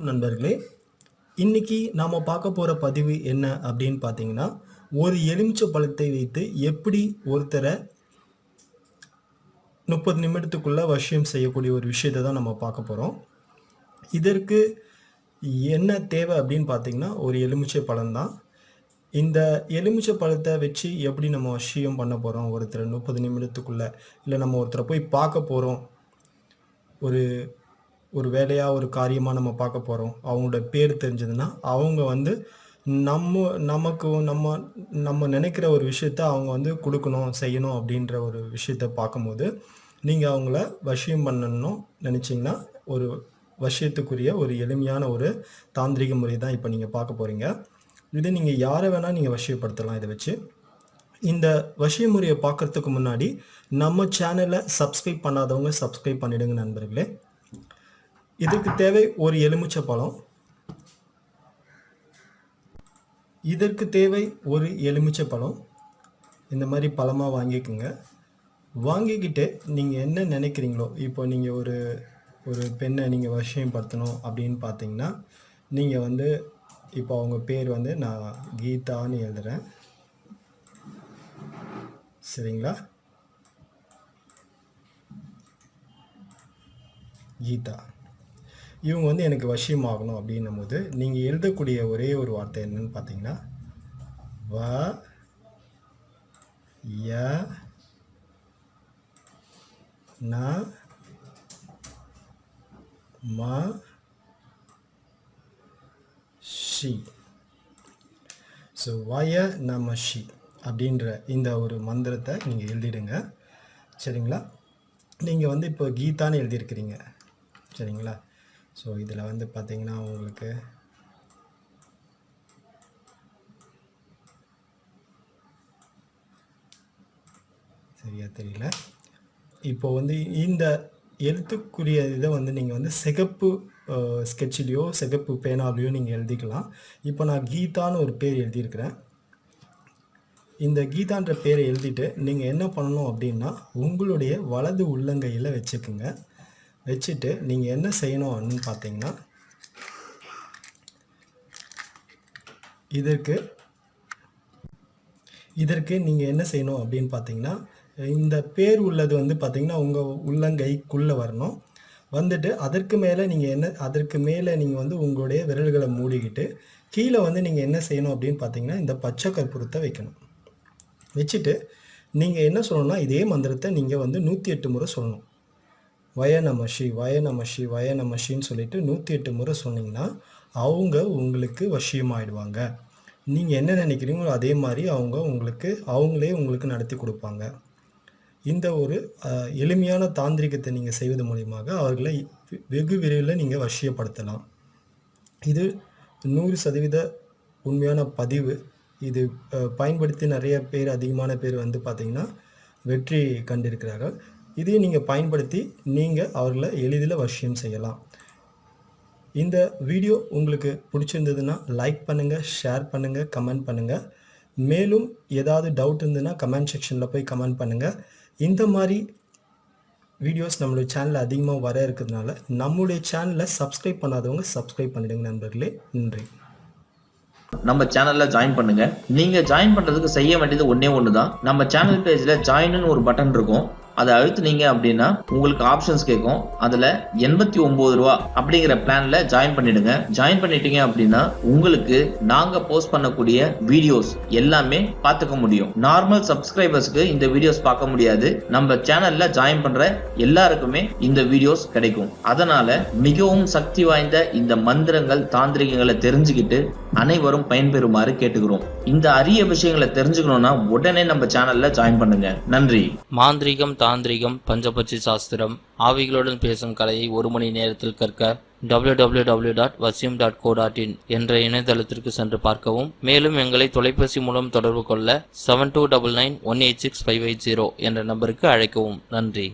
நண்பர்களே, இன்னைக்கு நாம பார்க்க போற பதிவு என்ன அப்படின்னு பார்த்தீங்கன்னா, ஒரு எலுமிச்சை பழத்தை வைத்து எப்படி ஒருத்தர 30 நிமிடத்துக்குள்ள வசியம் செய்யக்கூடிய ஒரு விஷயத்தை தான் நம்ம பார்க்க போறோம். இதற்கு என்ன தேவை அப்படின்னு பார்த்தீங்கன்னா, ஒரு எலுமிச்சை பழம் தான். இந்த எலுமிச்சை பழத்தை வச்சு எப்படி நம்ம வசியம் பண்ண போறோம் ஒருத்தர 30 நிமிடத்துக்குள்ள, இல்ல நம்ம ஒருத்தர போய் பார்க்க போறோம். ஒரு ஒரு வேலையா, ஒரு காரியமா நம்ம பார்க்க போறோம். அவங்களோட பேர் தெரிஞ்சதுன்னா, அவங்க வந்து நமக்கு நம்ம நினைக்கிற ஒரு விஷயத்த அவங்க குடுக்கணும், செய்யணும் அப்படின்ற ஒரு விஷயத்த பார்க்கும்போது, நீங்க அவங்கள வசியம் பண்ணணும்னு நினைச்சீங்கன்னா, ஒரு வசியத்துக்குரிய ஒரு எளிமையான ஒரு தாந்திரிக முறை தான் இப்ப நீங்க பார்க்க போறீங்க. இத நீங்க யார வேணா நீங்க வசியப்படுத்தலாம் இத வச்சு. இந்த வசிய முறைய பார்க்கறதுக்கு முன்னாடி, நம்ம சேனல சப்ஸ்கிரைப் பண்ணாதவங்க சப்ஸ்கிரைப் பண்ணிடுங்க நண்பர்களே. இதுக்கு தேவை ஒரு எலுமிச்சை பழம். இதற்கு தேவை ஒரு எலுமிச்சை பழம். இந்த மாதிரி பழமா வாங்கிக்கோங்க. வாங்கிக்கிட்டு நீங்க என்ன நினைக்கிறீங்களோ, இப்போ நீங்க ஒரு ஒரு பெண்ணை நீங்க வசியப்படுத்தணும் அப்படின்னு பார்த்தீங்கன்னா, நீங்க இப்போ அவங்க பேர் நான் கீதான்னு எழுதுறேன். சரிங்களா? கீதா. இவங்க எனக்கு வசியமாகணும் அப்படின்னும் போது, நீங்க எழுதக்கூடிய ஒரே ஒரு வார்த்தை என்னன்னு பார்த்தீங்கன்னா, வ ய ந ம ஷி. ஸோ வய நம ஷி அப்படின்ற இந்த ஒரு மந்திரத்தை நீங்க எழுதிடுங்க. சரிங்களா? நீங்க இப்போ கீதான்னு எழுதியிருக்கிறீங்க. சரிங்களா? ஸோ இதில் பார்த்தீங்கன்னா உங்களுக்கு சரியா தெரியல. இப்போ இந்த எழுத்துக்குரிய இதை நீங்கள் சிகப்பு ஸ்கெட்சிலையோ சிகப்பு பேனாலையோ நீங்கள் எழுதிக்கலாம். இப்போ நான் கீதான்னு ஒரு பேர் எழுதியிருக்கிறேன். இந்த கீதான்ற பேரை எழுதிட்டு நீங்கள் என்ன பண்ணணும் அப்படின்னா, உங்களுடைய வலது உள்ளங்கையில் வச்சுக்குங்க. வச்சுட்டு நீங்கள் என்ன செய்யணும் அப்படின்னு பார்த்தீங்கன்னா, இதற்கு நீங்கள் என்ன செய்யணும் அப்படின்னு பார்த்தீங்கன்னா, இந்த பேர் உள்ளது பார்த்தீங்கன்னா உங்கள் உள்ளங்கைக்குள்ளே வரணும். வந்துட்டு அதற்கு மேலே நீங்கள் உங்களுடைய விரல்களை மூடிக்கிட்டு கீழே நீங்கள் என்ன செய்யணும் அப்படின்னு பார்த்தீங்கன்னா, இந்த பச்சை கற்பூரத்தை வைக்கணும். வச்சுட்டு நீங்கள் என்ன சொல்லணும்னா, இதே மந்திரத்தை நீங்கள் 108 முறை சொல்லணும். வய நம ஷி வய நம ஷி வய நம ஷின்னு சொல்லிட்டு 108 முறை சொன்னீங்கன்னா, அவங்க உங்களுக்கு வசியமாயிடுவாங்க. நீங்கள் என்ன நினைக்கிறீங்களோ அதே மாதிரி அவங்களே உங்களுக்கு நடத்தி கொடுப்பாங்க. இந்த ஒரு எளிமையான தாந்திரிகத்தை நீங்கள் செய்வது மூலியமாக அவர்களை வெகு விரைவில் நீங்கள் வசியப்படுத்தலாம். இது 100% உண்மையான பதிவு. இது பயன்படுத்தி நிறைய பேர், அதிகமான பேர் பார்த்தீங்கன்னா வெற்றி கண்டிருக்கிறார்கள். இதையும் நீங்கள் பயன்படுத்தி நீங்கள் அவர்களை எளிதில் வசியம் செய்யலாம். இந்த வீடியோ உங்களுக்கு பிடிச்சிருந்ததுன்னா லைக் பண்ணுங்கள், ஷேர் பண்ணுங்கள், கமெண்ட் பண்ணுங்கள். மேலும் ஏதாவது டவுட் இருந்ததுன்னா கமெண்ட் செக்ஷனில் போய் கமெண்ட் பண்ணுங்கள். இந்த மாதிரி வீடியோஸ் நம்மளுடைய சேனலில் அதிகமாக வர இருக்கிறதுனால நம்மளுடைய சேனலை சப்ஸ்கிரைப் பண்ணாதவங்க சப்ஸ்கிரைப் பண்ணிடுங்க நண்பர்களே. நன்றி. நம்ம சேனல்ல ஜாயின் பண்ணுங்க. நீங்க ஜாயின் பண்றதுக்கு செய்ய வேண்டியது ஒண்ணு தான். நம்ம சேனல் பேஜ்ல ஜாயின்னு ஒரு பட்டன் இருக்கும். அதை அழுத்துனீங்க அப்படின்னா உங்களுக்கு ஆப்ஷன்ஸ் கேட்கும். அதுல 89 ரூபா அப்படிங்கிற பிளான்ல ஜாயின் பண்ணிடுங்க. ஜாயின் பண்ணிட்டீங்க அப்படின்னா உங்களுக்கு நாங்க போஸ்ட் பண்ணக்கூடிய வீடியோஸ் எல்லாமே பார்த்துக்க முடியும். நார்மல் சப்ஸ்கிரைபர்ஸ்க்கு இந்த வீடியோஸ் பார்க்க முடியாது. நம்ம சேனல்ல ஜாயின் பண்ற எல்லாருக்குமே இந்த வீடியோஸ் கிடைக்கும். அதனால மிகவும் சக்தி வாய்ந்த இந்த மந்திரங்கள், தாந்திரிகங்களை தெரிஞ்சுக்கிட்டு அனைவரும் பயன்பெறுமாறு கேட்டுக்கிறோம். இந்த அரிய விஷயங்களை தெரிஞ்சுக்கணும்னா உடனே நம்ம சேனல்ல ஜாயின் பண்ணுங்க. நன்றி. மாந்திரிகம், தாந்திரிகம், பஞ்சபட்சி சாஸ்திரம், ஆவிகளுடன் பேசும் கலையை 1 மணி நேரத்தில் கற்க www.vasyam.co.in என்ற இணையதளத்திற்கு சென்று பார்க்கவும். மேலும் எங்களை தொலைபேசி மூலம் தொடர்பு கொள்ள 7299186580 என்ற நம்பருக்கு அழைக்கவும். நன்றி.